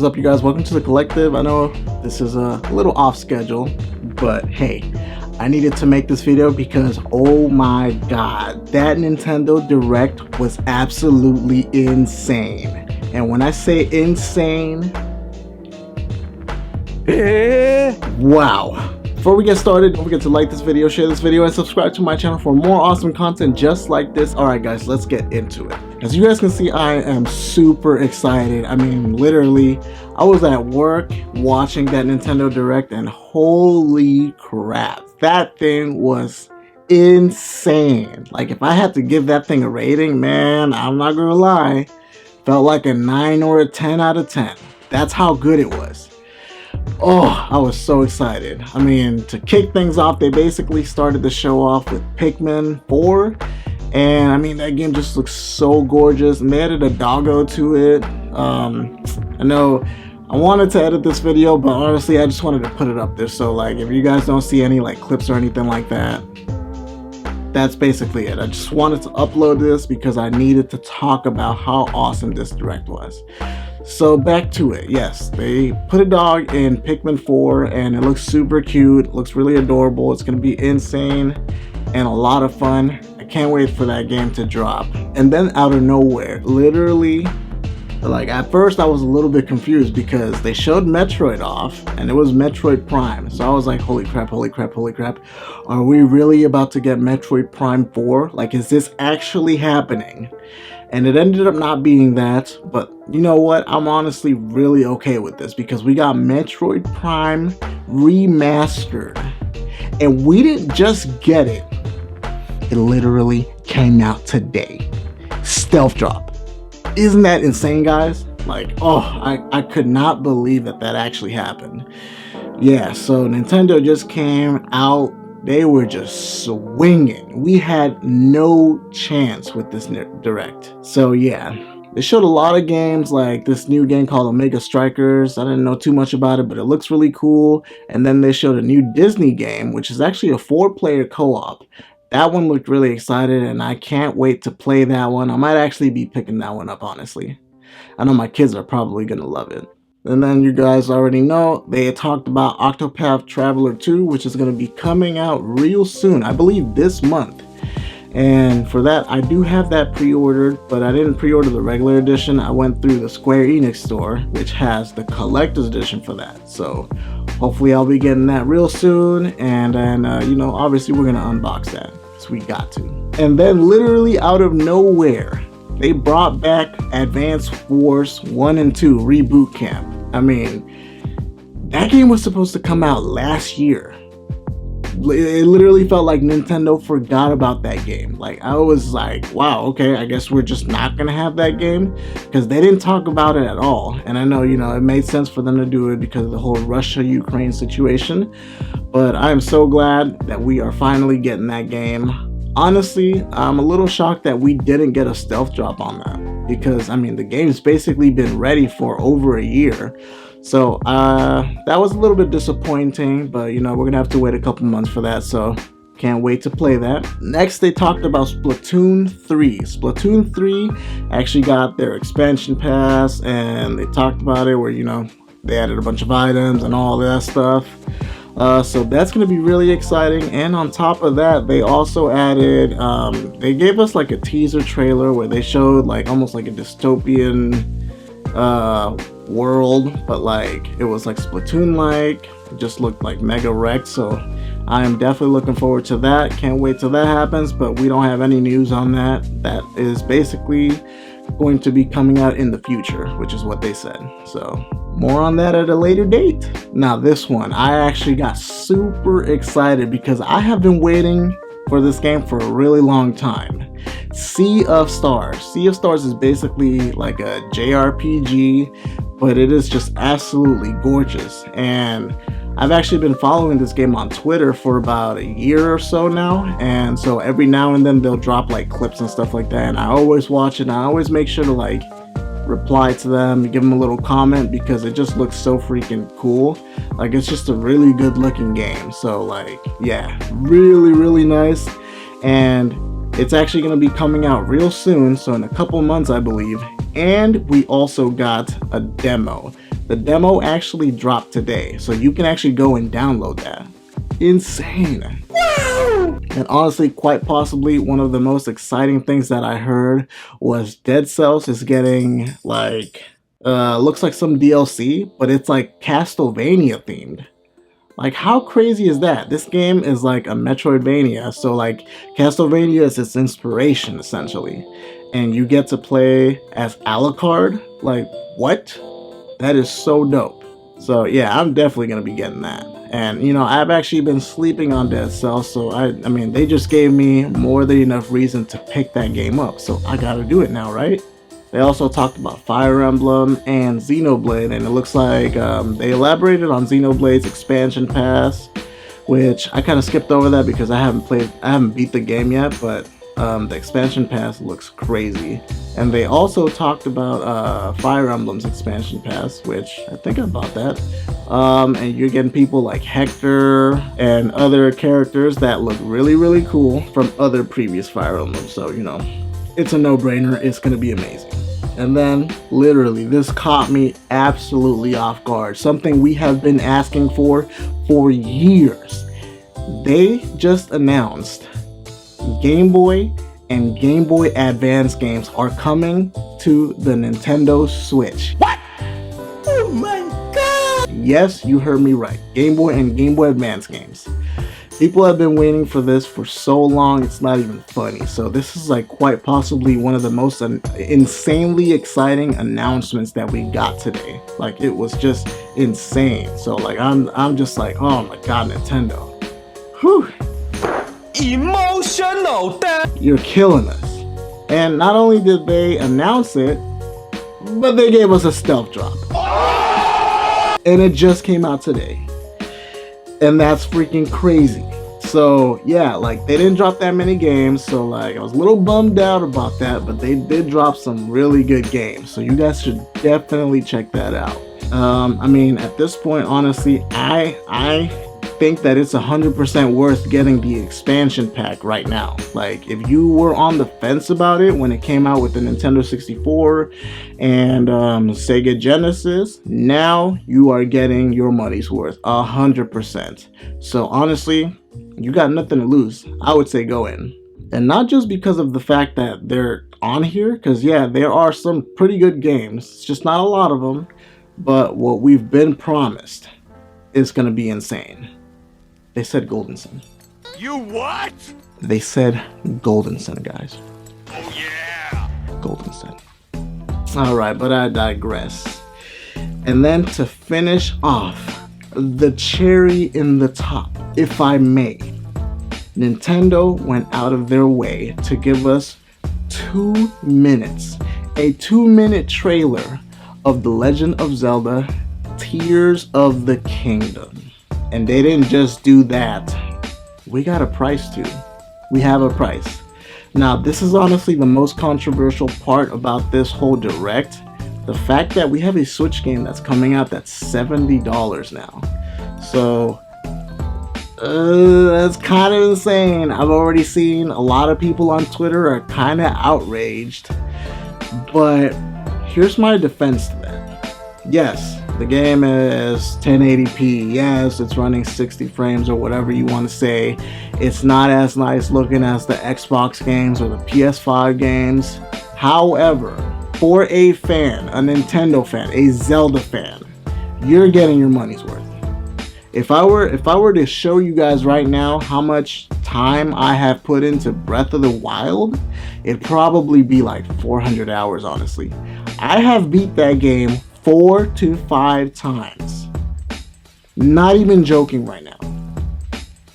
is up, you guys? Welcome to the collective. I know this is a little off schedule, but hey, I needed to make this video because oh my god, that Nintendo Direct was absolutely insane. And when I say insane, wow. Before we get started, don't forget to like this video, share this video, and subscribe to my channel for more awesome content just like this. Alright guys, let's get into it. As you guys can see, I am super excited. I mean, literally, I was at work watching that Nintendo Direct and holy crap, that thing was insane. Like, if I had to give that thing a rating, man, I'm not gonna lie, felt like a 9 or a 10 out of 10. That's how good it was. Oh, I was so excited. I mean, to kick things off, they basically started the show off with Pikmin 4. And I mean, that game just looks so gorgeous. And they added a doggo to it. I know I wanted to edit this video, but honestly, I just wanted to put it up there. So like, if you guys don't see any like clips or anything like that, that's basically it. I just wanted to upload this because I needed to talk about how awesome this Direct was. So back to it. Yes, they put a dog in Pikmin 4 and it looks super cute. It looks really adorable. It's going to be insane and a lot of fun. I can't wait for that game to drop. And then out of nowhere, literally, like at first I was a little bit confused because they showed Metroid off and it was Metroid Prime. So I was like, holy crap, holy crap, holy crap. Are we really about to get Metroid Prime 4? Like, is this actually happening? And it ended up not being that, but you know what? I'm honestly really okay with this because we got Metroid Prime Remastered. And we didn't just get it. It literally came out today. Stealth drop. Isn't that insane, guys? Like, oh, I could not believe that that actually happened. Yeah, so Nintendo just came out. They were just swinging. We had no chance with this Direct. So yeah, they showed a lot of games, like this new game called Omega Strikers. I didn't know too much about it, but it looks really cool. And then they showed a new Disney game, which is actually a 4-player co-op. That one looked really excited, and I can't wait to play that one. I might actually be picking that one up, honestly. I know my kids are probably gonna love it. And then you guys already know, they had talked about Octopath Traveler 2, which is going to be coming out real soon. I believe this month. And for that, I do have that pre-ordered, but I didn't pre-order the regular edition. I went through the Square Enix store, which has the collector's edition for that. So hopefully I'll be getting that real soon. And then, you know, obviously we're going to unbox that. So we got to. And then literally out of nowhere, they brought back Advance Wars 1 and 2 Reboot Camp. I mean, that game was supposed to come out last year. It literally felt like Nintendo forgot about that game. Like, I was like, wow, okay, I guess we're just not gonna have that game, because they didn't talk about it at all. And I know, you know, it made sense for them to do it because of the whole Russia-Ukraine situation. But I am so glad that we are finally getting that game. Honestly, I'm a little shocked that we didn't get a stealth drop on that, because I mean, the game's basically been ready for over a year. So that was a little bit disappointing, but you know, we're gonna have to wait a couple months for that, so can't wait to play that. Next, they talked about Splatoon 3. Splatoon 3 actually got their expansion pass, and they talked about it where, you know, they added a bunch of items and all that stuff. So that's going to be really exciting. And on top of that, they also added, they gave us like a teaser trailer where they showed like almost like a dystopian world, but like it was like Splatoon-like. It just looked like mega wrecked. So I am definitely looking forward to that. Can't wait till that happens, but we don't have any news on that. That is basically going to be coming out in the future, which is what they said. So more on that at a later date. Now this one, I actually got super excited because I have been waiting for this game for a really long time. Sea of Stars. Sea of Stars is basically like a JRPG, but it is just absolutely gorgeous. And I've actually been following this game on Twitter for about a year or so now, and so every now and then they'll drop like clips and stuff like that, and I always watch it, and I always make sure to like reply to them, give them a little comment, because it just looks so freaking cool. Like, it's just a really good looking game. So like, yeah, really nice. And it's actually going to be coming out real soon, so in a couple months I believe. And we also got a demo. The demo actually dropped today, so you can actually go and download that. Insane. And honestly, quite possibly one of the most exciting things that I heard was Dead Cells is getting like, looks like some DLC, but it's like Castlevania themed. Like, how crazy is that? This game is like a Metroidvania, so like Castlevania is its inspiration essentially. And you get to play as Alucard. Like, what? That is so dope. So yeah, I'm definitely gonna be getting that. And you know, I've actually been sleeping on Dead Cells, so I mean, they just gave me more than enough reason to pick that game up, so I gotta do it now, right? They also talked about Fire Emblem and Xenoblade, and it looks like they elaborated on Xenoblade's expansion pass, which I kind of skipped over that because I haven't beat the game yet, but the expansion pass looks crazy. And they also talked about Fire Emblem's expansion pass, which I think I bought that. And you're getting people like Hector and other characters that look really, really cool from other previous Fire Emblems. So, you know, it's a no-brainer. It's going to be amazing. And then, literally, this caught me absolutely off guard. Something we have been asking for years. They just announced Game Boy and Game Boy Advance games are coming to the Nintendo Switch. What? Oh my god! Yes, you heard me right. Game Boy and Game Boy Advance games. People have been waiting for this for so long, it's not even funny. So this is like quite possibly one of the most insanely exciting announcements that we got today. Like, it was just insane. So like I'm just like, oh my god, Nintendo. Whew. Emotional damn. You're killing us. And not only did they announce it, but they gave us a stealth drop. And it just came out today. And that's freaking crazy. So yeah, like, they didn't drop that many games, so like I was a little bummed out about that, but they did drop some really good games, so you guys should definitely check that out. I mean, at this point, honestly, I think that it's 100% worth getting the expansion pack right now. Like, if you were on the fence about it when it came out with the Nintendo 64 and Sega Genesis, now you are getting your money's worth 100%. So honestly, you got nothing to lose. I would say go in. And not just because of the fact that they're on here, because yeah, there are some pretty good games. It's just not a lot of them. But what we've been promised is going to be insane. They said Golden Sun. You what? They said Golden Sun, guys. Oh yeah! Golden Sun. Alright, but I digress. And then to finish off, the cherry in the top, if I may, Nintendo went out of their way to give us 2 minutes, a 2-minute trailer of The Legend of Zelda Tears of the Kingdom. And they didn't just do that. We got a price too. We have a price. Now, this is honestly the most controversial part about this whole direct. The fact that we have a Switch game that's coming out that's $70 now. So, that's kind of insane. I've already seen a lot of people on Twitter are kind of outraged. But here's my defense to that. Yes, the game is 1080p. Yes, it's running 60 frames or whatever you want to say. It's not as nice looking as the Xbox games or the PS5 games. However, for a fan, a Nintendo fan, a Zelda fan, you're getting your money's worth. If I were to show you guys right now how much time I have put into Breath of the Wild, it'd probably be like 400 hours, honestly. I have beat that game 4 to 5 times. Not even joking right now.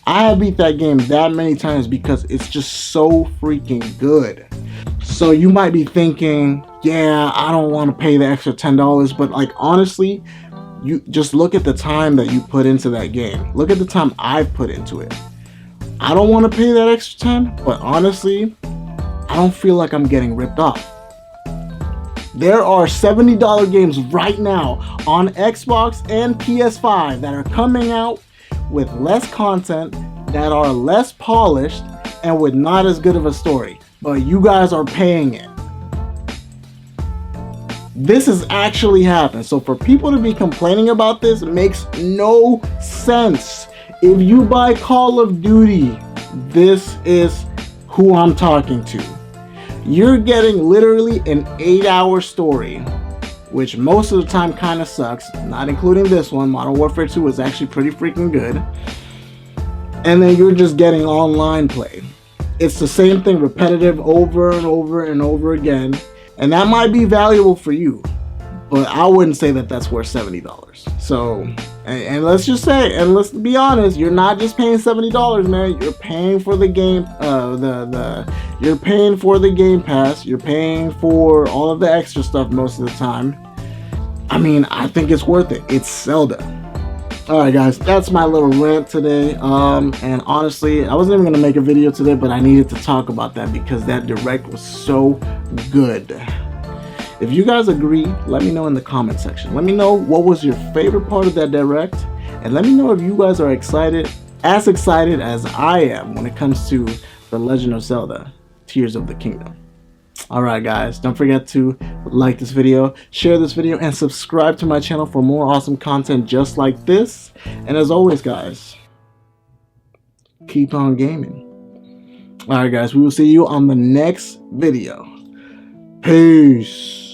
I have beat that game that many times because it's just so freaking good. So you might be thinking, yeah, I don't want to pay the extra $10, but like, honestly, you just look at the time that you put into that game. Look at the time I've put into it. I don't want to pay that extra 10, but honestly, I don't feel like I'm getting ripped off. There are $70 games right now on Xbox and PS5 that are coming out with less content, that are less polished, and with not as good of a story. But you guys are paying it. This has actually happened. So for people to be complaining about this, it makes no sense. If you buy Call of Duty, this is who I'm talking to. You're getting literally an 8-hour story, which most of the time kind of sucks, not including this one. Modern Warfare 2 is actually pretty freaking good. And then you're just getting online play. It's the same thing, repetitive, over and over and over again. And that might be valuable for you, but I wouldn't say that that's worth $70. So, and let's just say, and let's be honest, you're not just paying $70, man. You're paying for the game, you're paying for the Game Pass. You're paying for all of the extra stuff most of the time. I mean, I think it's worth it. It's Zelda. Alright guys, that's my little rant today, and honestly, I wasn't even going to make a video today, but I needed to talk about that because that direct was so good. If you guys agree, let me know in the comment section. Let me know what was your favorite part of that direct, and let me know if you guys are excited as I am when it comes to The Legend of Zelda, Tears of the Kingdom. Alright guys, don't forget to like this video, share this video, and subscribe to my channel for more awesome content just like this. And as always guys, keep on gaming. Alright guys, we will see you on the next video. Peace.